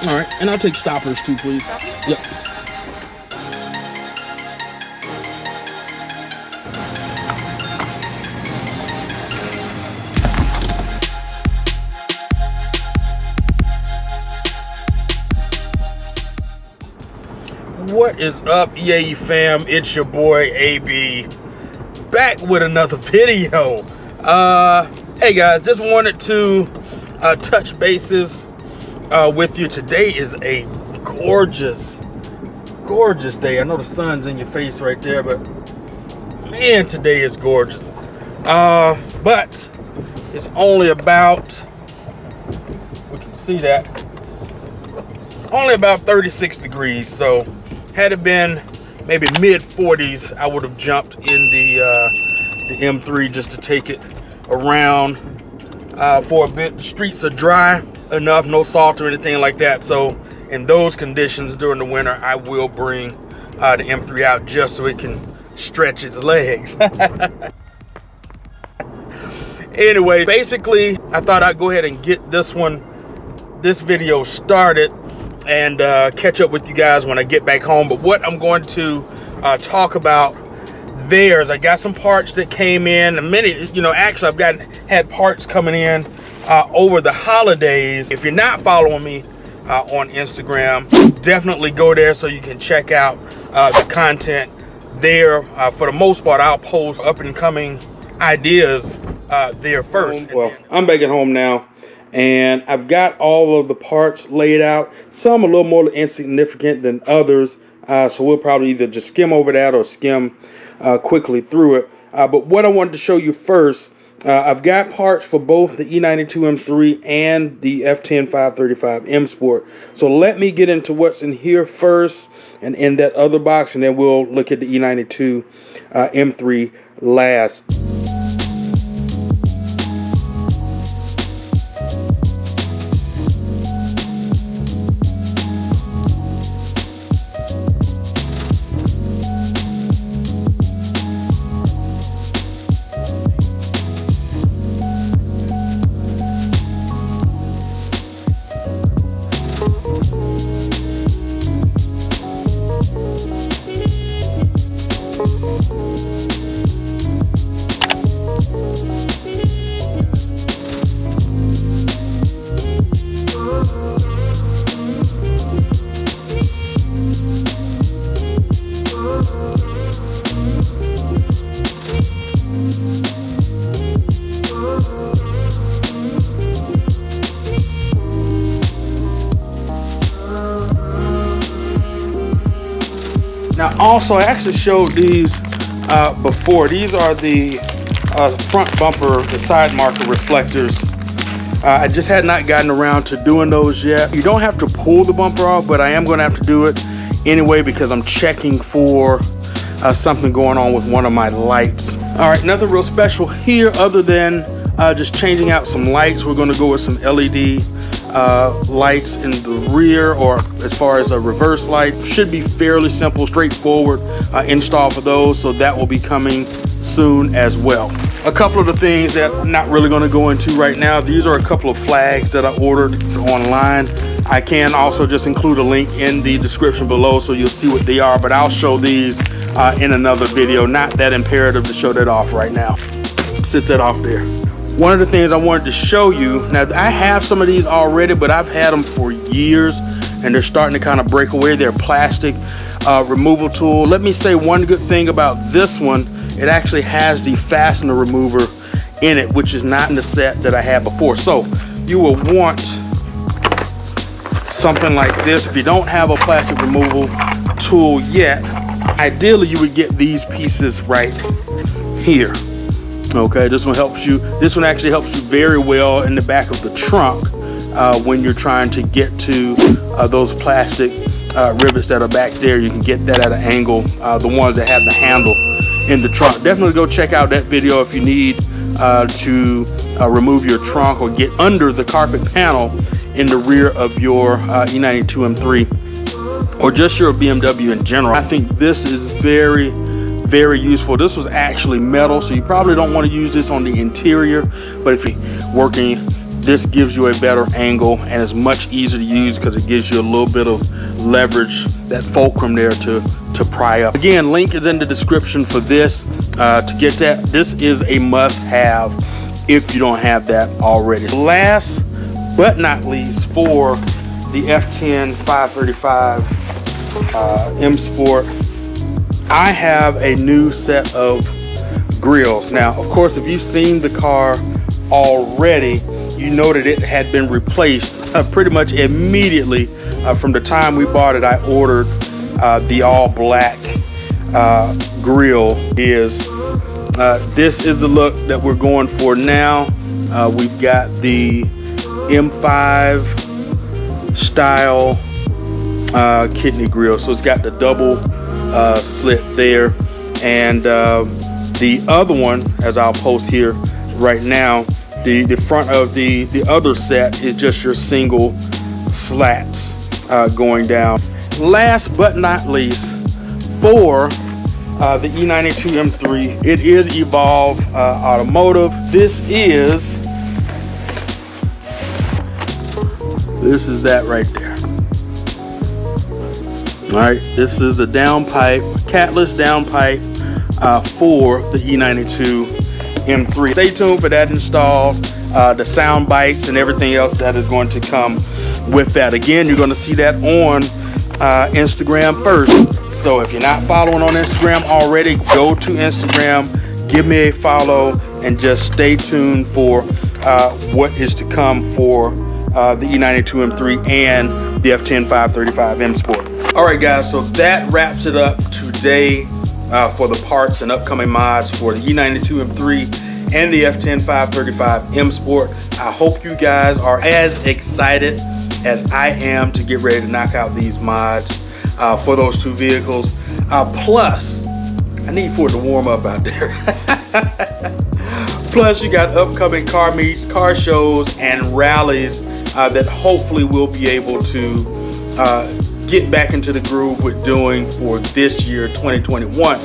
All right, and I'll take stoppers too, please. Yep. What is up, EAE fam? It's your boy AB, back with another video. Hey guys, just wanted to touch bases with you. Today is a gorgeous day. I know the sun's in your face right there, but man, today is gorgeous. But it's only about, we can see that, only about 36 degrees. So had it been maybe mid 40s, I would have jumped in the M3 just to take it around for a bit. The streets are dry enough, no salt or anything like that. So in those conditions during the winter, I will bring the M3 out just so it can stretch its legs. Anyway, basically, I thought I'd go ahead and get this video started and catch up with you guys when I get back home. But what I'm going to talk about there is I got some parts that came in. Actually I've had parts coming in over the holidays. If you're not following me on Instagram, definitely go there so you can check out the content there. For the most part, I'll post up and coming ideas there first. Well, I'm back at home now, and I've got all of the parts laid out. Some a little more insignificant than others, so we'll probably either just skim over that or skim quickly through it. But what I wanted to show you first, I've got parts for both the E92 M3 and the F10 535 M Sport. So let me get into what's in here first and in that other box, and then we'll look at the E92 M3 last. Now also, I actually showed these before. These are the front bumper, the side marker reflectors. I just had not gotten around to doing those yet. You don't have to pull the bumper off, but I am going to have to do it anyway because I'm checking for something going on with one of my lights. All right, nothing real special here other than just changing out some lights. We're going to go with some LED lights in the rear, or as far as a reverse light. Should be fairly simple, straightforward install for those, so that will be coming soon as well. A couple of the things that I'm not really going to go into right now, these are a couple of flags that I ordered online. I can also just include a link in the description below so you'll see what they are, but I'll show these in another video. Not that imperative to show that off right now. Sit that off there. One of the things I wanted to show you, now I have some of these already, but I've had them for years and they're starting to kind of break away. They're plastic removal tool. Let me say one good thing about this one, it actually has the fastener remover in it, which is not in the set that I had before. So you will want something like this. If you don't have a plastic removal tool yet, ideally you would get these pieces right here. Okay, this one helps you. This one actually helps you very well in the back of the trunk when you're trying to get to those plastic rivets that are back there. You can get that at an angle, the ones that have the handle in the trunk. Definitely go check out that video if you need to remove your trunk or get under the carpet panel in the rear of your E92 M3 or just your BMW in general. I think this is very useful. This was actually metal, so you probably don't want to use this on the interior, but if you're working this gives you a better angle and is much easier to use because it gives you a little bit of leverage, that fulcrum there to pry up. Again, link is in the description for this. To get that, this is a must-have if you don't have that already. Last but not least, for the F10 535 M Sport, I have a new set of grills. Now, of course, if you've seen the car already, you know that it had been replaced pretty much immediately. From the time we bought it, I ordered the all black grill. This is the look that we're going for now. We've got the M5 style kidney grill, so it's got the double slit there, and the other one, as I'll post here right now, the front of the other set is just your single slats going down. Last but not least, for the E92 M3, it is Evolve Automotive. This is that right there. All right, this is the downpipe, Catless downpipe for the E92 M3. Stay tuned for that install, the sound bites and everything else that is going to come with that. Again, you're going to see that on Instagram first. So if you're not following on Instagram already, go to Instagram, give me a follow, and just stay tuned for what is to come for the E92 M3 and the F10 535 M Sport. All right, guys, so that wraps it up today for the parts and upcoming mods for the E92 M3 and the F10 535 M Sport. I hope you guys are as excited as I am to get ready to knock out these mods for those two vehicles. Plus, I need for it to warm up out there. Plus, you got upcoming car meets, car shows, and rallies that hopefully we'll be able to get back into the groove with doing for this year, 2021.